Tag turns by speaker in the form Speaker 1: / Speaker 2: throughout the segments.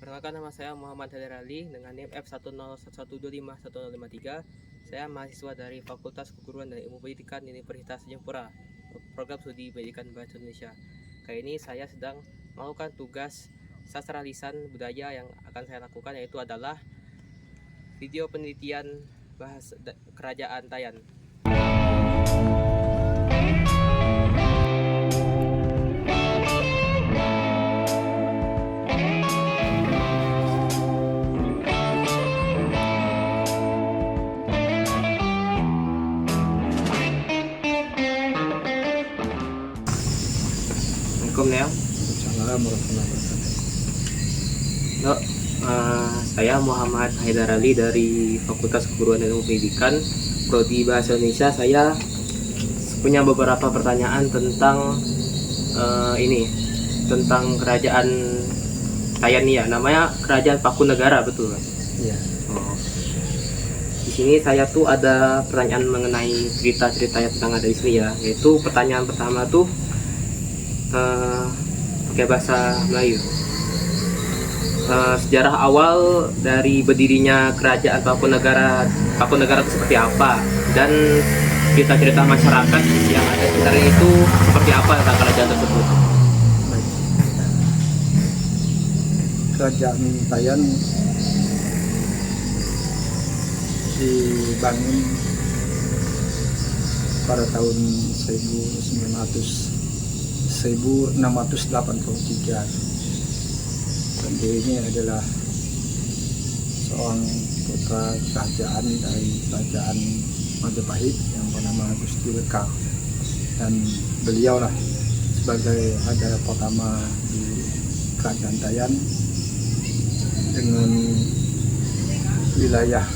Speaker 1: Perkenalkan, nama saya Muhammad Haidar Ali dengan NIM F1011251053. Saya mahasiswa dari Fakultas Keguruan dan Ilmu Pendidikan Universitas Jayapura, program studi pendidikan bahasa Indonesia. Kali ini saya sedang melakukan tugas sastra lisan budaya yang akan saya lakukan, yaitu adalah video penelitian bahasa Kerajaan Tayan. Assalamualaikum, Nel.
Speaker 2: Assalamualaikum warahmatullahi wabarakatuh.
Speaker 1: Saya Muhammad Haidar Ali dari Fakultas Keguruan dan Ilmu Pendidikan, Prodi Bahasa Indonesia. Saya punya beberapa pertanyaan tentang tentang Kerajaan Tayan ya. Namanya Kerajaan Pakunegara, betul kan?
Speaker 2: Iya.
Speaker 1: Oh. Di sini saya tuh ada pertanyaan mengenai cerita-cerita yang tentang ada di sini ya. Yaitu pertanyaan pertama tuh pakai bahasa Melayu. Sejarah awal dari berdirinya Kerajaan Pakunegara itu seperti apa, dan cerita-cerita masyarakat yang ada di sekitar itu seperti apa tentang kerajaan tersebut.
Speaker 2: Baik. Kerajaan Tayan dibangun pada tahun 1683, dan dia ini adalah seorang putra kerajaan dari kerajaan Majapahit yang bernama Gusti Weka, dan beliaulah sebagai raja pertama di Kerajaan Tayan dengan wilayah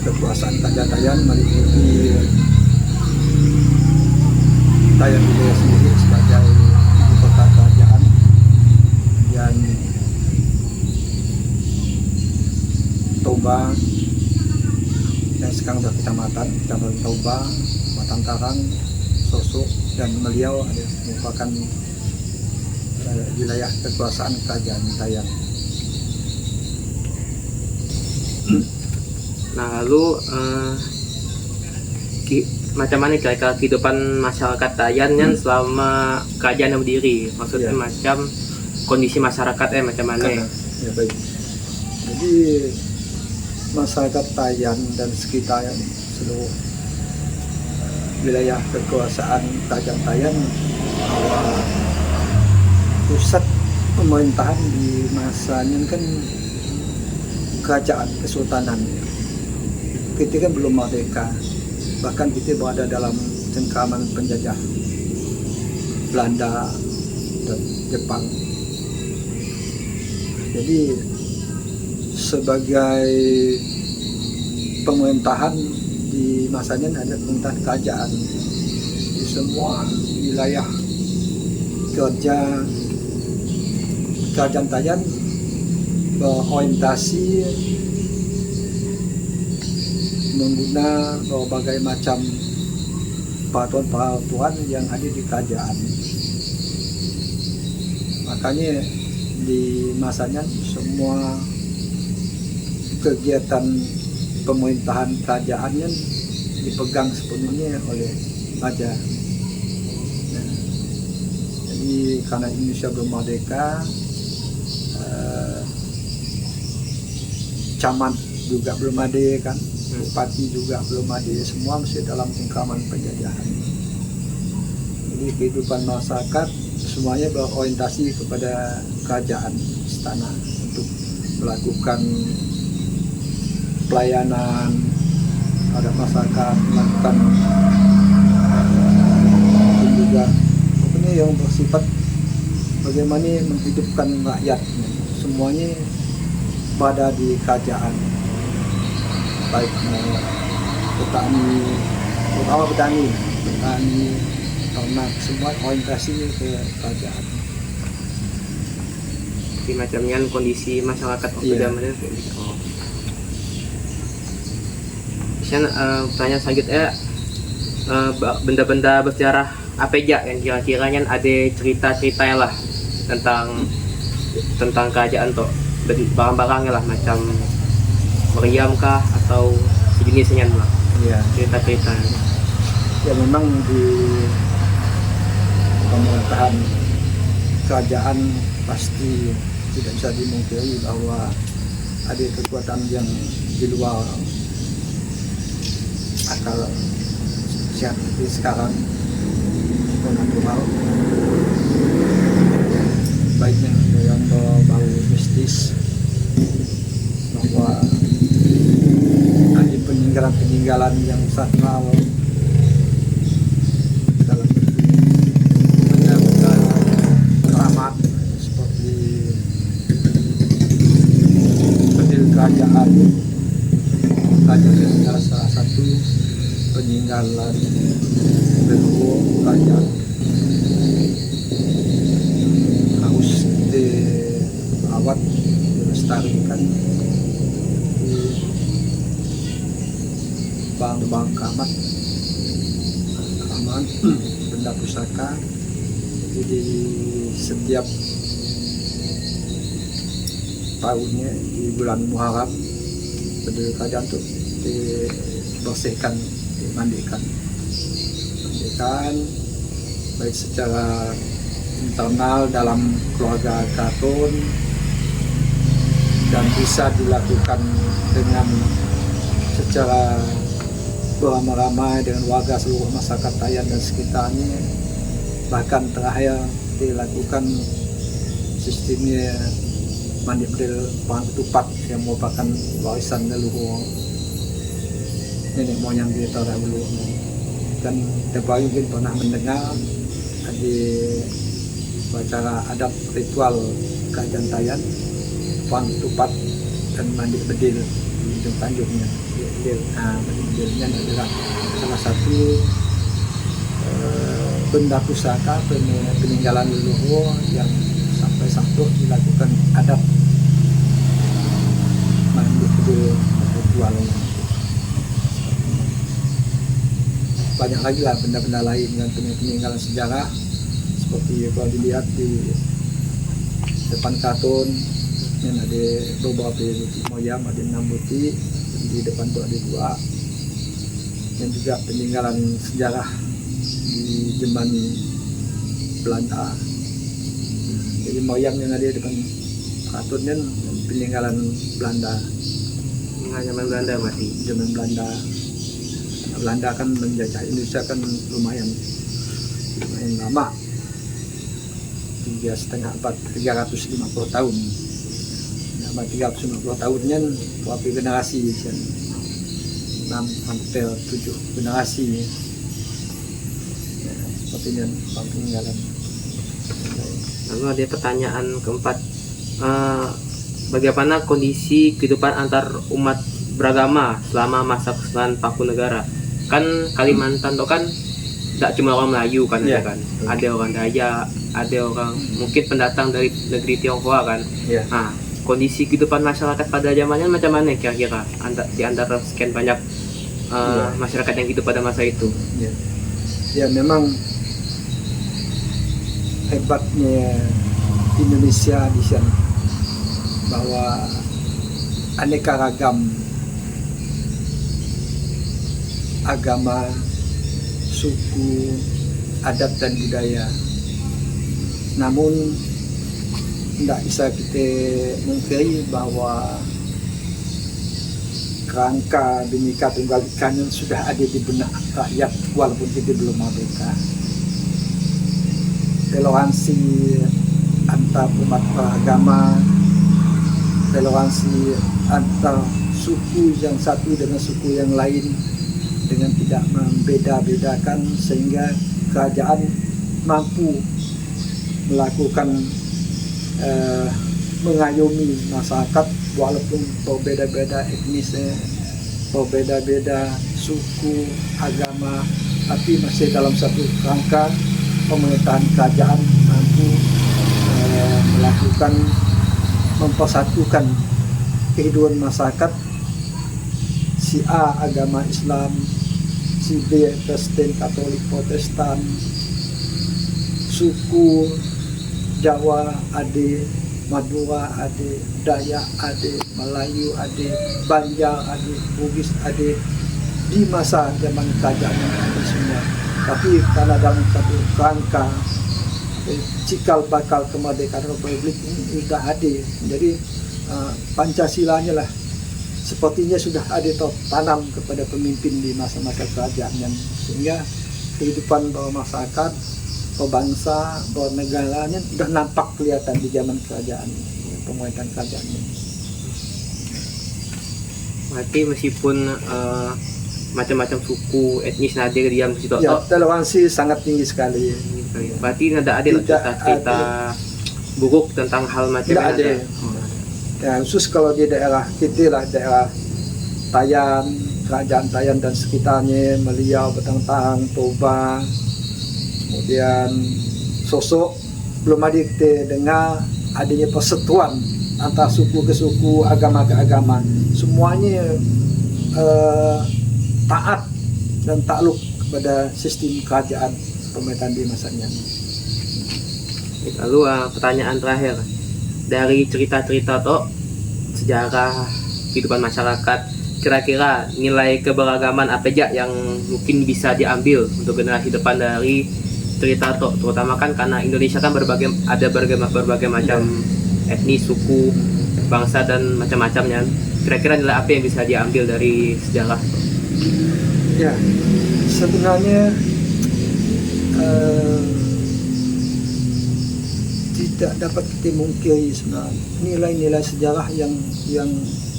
Speaker 2: kekuasaan Kerajaan Tayan meliputi Tayan wilayah sendiri sebagai ibu kota kerajaan, dan Toba yang sekarang sudah kecamatan Toba, Batang Karang, Sosok, dan Meliau merupakan wilayah kekuasaan Kerajaan Tayan.
Speaker 1: Nah, lalu macam mana kira-kira kehidupan masyarakat Tayan yang selama kerajaan yang berdiri? Maksudnya macam kondisi masyarakatnya macam mana?
Speaker 2: Ya, baik. Jadi masyarakat Tayan dan sekitar seluruh wilayah kekuasaan Kerajaan Tayan, pusat pemerintahan di masanya kan kerajaan kesultanan. Kita kan belum merdeka, bahkan kita berada dalam cengkraman penjajah Belanda dan Jepang. Jadi sebagai pemerintahan di masanya ada pemerintahan kerajaan di semua wilayah kerja. Kerajaan Tayan berorientasi mengguna berbagai macam peraturan yang ada di kerajaan. Makanya di masanya semua kegiatan pemerintahan kerajaannya dipegang sepenuhnya oleh raja. Nah, jadi karena Indonesia belum merdeka, camat juga belum ada kan, bupati juga belum ada, semua masih dalam cengkraman penjajahan. Jadi kehidupan masyarakat semuanya berorientasi kepada kerajaan istana untuk melakukan pelayanan pada masyarakat, melakukan juga pokoknya yang bersifat bagaimana menghidupkan rakyat. Semuanya berada di kerajaan, baik petani, terutama petani, ternak, semua orientasinya ke kerajaan.
Speaker 1: Jadi macamnya kondisi masyarakat waktu zaman itu. Oh. Pertanyaan selanjutnya, benda-benda bersejarah apa aja yang kira-kiranya ada cerita-ceritanya lah tentang tentang kerajaan toh, barang-barangnya lah macam meriam kah atau sejenisnya lah,
Speaker 2: Ya,
Speaker 1: cerita-cerita.
Speaker 2: ya memang di pemerintahan kerajaan pasti tidak bisa dimungkiri bahwa ada kekuatan yang di luar akal sehat seperti sekarang, supernatural, baik yang berbau mistis, bahwa ada peninggalan-peninggalan yang sakral dalam benda-benda keramat seperti bedil kerajaan adalah salah satu peninggalan leluhur kerajaan, harus dirawat, dilestarikan di bank-bank keramat, benda pusaka. Jadi setiap tahunnya di bulan Muharram bedil kerajaan tuh dibersihkan, dimandikan, baik secara internal dalam keluarga Keraton, dan bisa dilakukan dengan secara beramai-ramai dengan warga seluruh masyarakat Tayan dan sekitarnya. Bahkan terakhir dilakukan sistemnya mandi bedil Pohon Ketupat yang merupakan warisan leluhur nenek moyang kita dahulu. Dan terbaru mungkin pernah mendengar ada acara adat ritual kerajaan Tayan, Pohon Ketupat dan mandi bedil di ujung tanjungnya. Mandi bedilnya adalah salah satu benda pusaka peninggalan leluhur yang sampai satu dilakukan adat mandi bedil ritual. Banyak lagi lah benda-benda lain yang peninggalan sejarah, seperti kalau dilihat di depan Keraton yang ada beberapa buti moyam, ada 6 buti, di depan itu ada 2, yang juga peninggalan sejarah di zaman Belanda. Jadi moyam yang ada di depan Keraton kan peninggalan Belanda.
Speaker 1: Zaman Belanda masih.
Speaker 2: Zaman Belanda. Belanda kan menjajah Indonesia kan lumayan lama, 350 tahun. Nah, 350 tahunnya berapa generasi, 6 hampir 7 generasi. Sepertinya peninggalan.
Speaker 1: Lalu ada pertanyaan keempat, bagaimana kondisi kehidupan antar umat beragama selama masa kesusahan Paku Negara? Kan Kalimantan tuh kan tidak cuma orang Melayu kan,
Speaker 2: Yeah.
Speaker 1: kan ada orang Dayak, ada orang mungkin pendatang dari negeri Tionghoa kan.
Speaker 2: Yeah.
Speaker 1: Nah, kondisi kehidupan masyarakat pada zamannya macam mana kira-kira di antara sekian banyak masyarakat yang hidup pada masa itu?
Speaker 2: Ya memang hebatnya Indonesia di sini bahwa aneka ragam agama, suku, adat dan budaya. Namun tidak bisa kita mungkiri bahwa kerangka Bhinneka Tunggal Ika yang sudah ada di benak rakyat walaupun kita belum merdeka. Toleransi antar umat beragama, toleransi antar suku yang satu dengan suku yang lain dengan tidak membeda-bedakan, sehingga kerajaan mampu melakukan mengayomi masyarakat walaupun berbeda-beda etnisnya, berbeda-beda suku, agama, tapi masih dalam satu kerangka pemerintahan kerajaan mampu melakukan mempersatukan kehidupan masyarakat. Si A agama Islam, si B Kristen, Katolik, Protestan, suku Jawa, Ade, Madura ada, Dayak ada, Melayu ada, Banjar ada, Bugis ada, di masa zaman kerajaan ini semua. Tapi karena dalam satu rangka cikal bakal kemerdekaan Republik ini sudah ada, jadi Pancasilanya lah sepertinya sudah ada tanam kepada pemimpin di masa-masa kerajaan, yang sehingga kehidupan bermasyarakat, berbangsa, bernegaranya sudah nampak kelihatan di zaman kerajaan, pemerintahan kerajaan ini.
Speaker 1: Berarti meskipun macam-macam suku etnis hadir diam di situ,
Speaker 2: Ya, toleransi sangat tinggi sekali.
Speaker 1: berarti tidak ada cerita-cerita buruk tentang hal macam
Speaker 2: Tidak
Speaker 1: ini
Speaker 2: ada. Ya, khusus kalau di daerah kita lah, daerah Tayan, kerajaan Tayan dan sekitarnya, Meliau, Betang-Tang, Toba, kemudian Sosok, belum ada kita dengar adanya persatuan antara suku ke suku, agama ke agama. Semuanya taat dan takluk kepada sistem kerajaan pemerintahan di masanya.
Speaker 1: Lalu pertanyaan terakhir, dari cerita-cerita toh sejarah kehidupan masyarakat, kira-kira nilai keberagaman apa aja yang mungkin bisa diambil untuk generasi depan dari cerita toh, terutama kan karena Indonesia kan berbagai macam etnis, suku, bangsa dan macam-macamnya. Kira-kira nilai apa yang bisa diambil dari sejarah?
Speaker 2: Ya, sebenarnya tidak dapat kita mungkiri sebenarnya nilai-nilai sejarah yang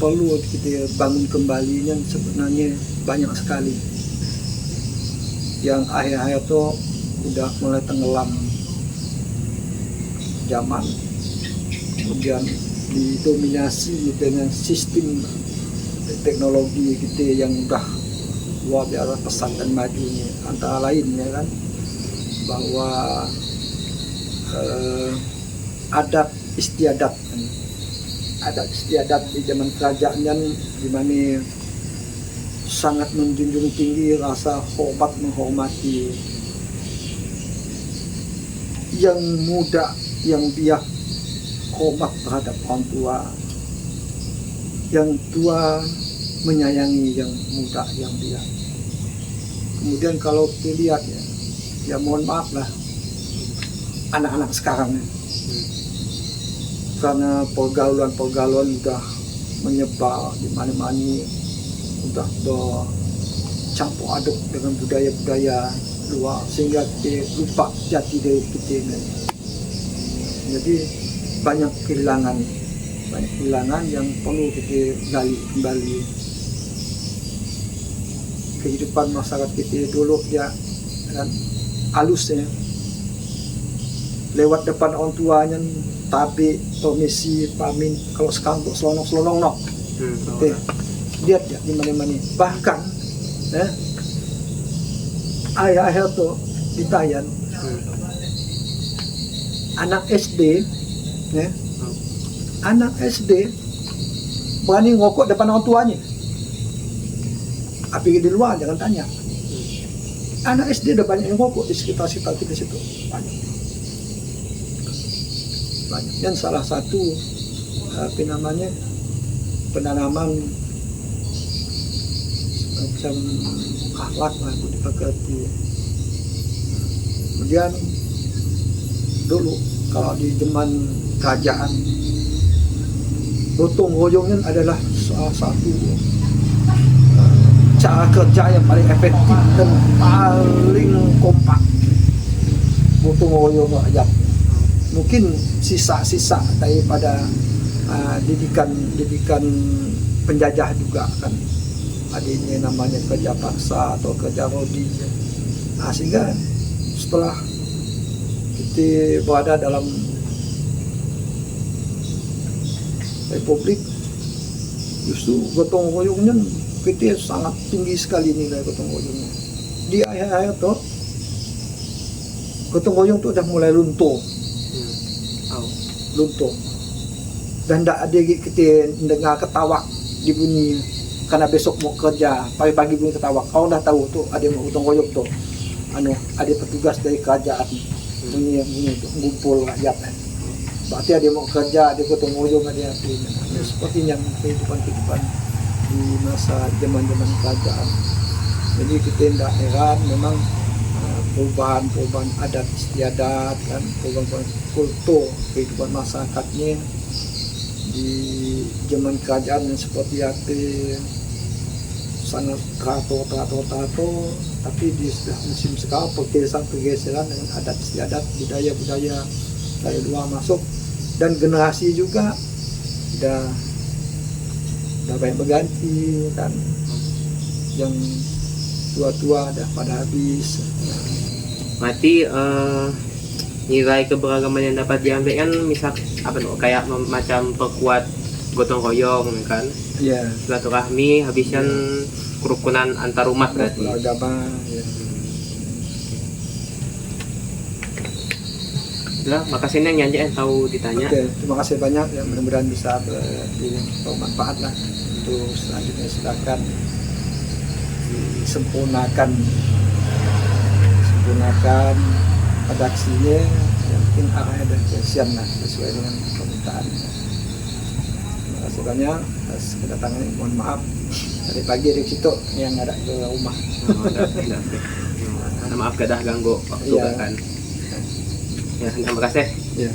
Speaker 2: perlu kita bangun kembali, yang sebenarnya banyak sekali. Yang akhir-akhir itu udah mulai tenggelam zaman, kemudian didominasi dengan sistem teknologi kita yang udah luar biasa pesat dan majunya. Antara lain ya kan, bahwa adat istiadat di zaman kerajaan di mana sangat menjunjung tinggi rasa hormat menghormati yang muda, yang biak hormat terhadap orang tua, yang tua menyayangi yang muda, yang biak. Kemudian kalau kita lihat ya mohon maaf lah anak-anak sekarang karena pergaulan udah menyebar di mana-mana, udah bercampur aduk dengan budaya-budaya luar, sehingga kita lupa jati diri kita ini. Jadi banyak kehilangan yang perlu kita gali kembali. Kehidupan masyarakat kita dulu ya kan halusnya, lewat depan orang tuanya tapi permisi pamin. Kalau sekarang untuk selonong nok lihat ya di mana-mana, bahkan ayah tuh di Tayan anak SD anak SD berani ngokok depan orang tuanya. Tapi di luar jangan tanya. Anak SD udah banyak yang ngokok di sekitar kita situ, banyak. Dan salah satu penanaman semacam akhlak lah itu dipakai. Kemudian dulu kalau di zaman kerajaan, gotong royongnya adalah salah satu cara kerja yang paling efektif dan paling kompak. Gotong royong rakyat. Mungkin sisa-sisa daripada didikan penjajah juga kan, adanya namanya kerja paksa atau kerja rodi. Sehingga setelah kita berada dalam Republik, justru gotong royongnya kita sangat tinggi sekali nilai gotong royongnya. Di akhir-akhir tuh gotong royong tuh udah mulai luntur, dan tidak ada kita dengar ketawa dibunyi karena besok mau kerja, pagi-pagi bunyi ketawa. Kau udah tahu tuh ada mau gotong royong tuh, ada petugas dari kerajaan bunyi tuh ngumpul rakyat. berarti dia mau kerja, dia ketemu ujung dia artinya. Ya, seperti yang kehidupan di masa zaman kerajaan. Jadi kita tidak heran memang perubahan adat istiadat kan, perubahan kultur kehidupan masyarakatnya di zaman kerajaan yang seperti apa sangat teratur, tapi di musim sekarang pergeseran dengan adat istiadat, budaya dari luar masuk, dan generasi juga udah banyak berganti kan, yang tua dah pada habis.
Speaker 1: Berarti nilai keberagaman yang dapat diambil kan misal apa tuh kayak macam perkuat gotong royong kan,
Speaker 2: Iya.
Speaker 1: silaturahmi, habiskan kerukunan antar umat berarti.
Speaker 2: Beragama. Ya.
Speaker 1: Lah, makasih nih nyanyi tahu ditanya.
Speaker 2: Oke, terima kasih banyak ya, mudah-mudahan bisa bermanfaat lah. Untuk selanjutnya silakan disempurnakan redaksinya, yang mungkin arahnya dan kesian lah sesuai dengan permintaan. Terima kasih banyak atas kedatangan. Mohon maaf dari pagi dari situ yang ada ke rumah.
Speaker 1: Maaf gadah ganggu waktu
Speaker 2: Iya.
Speaker 1: kan. Ya, terima kasih.
Speaker 2: Ya.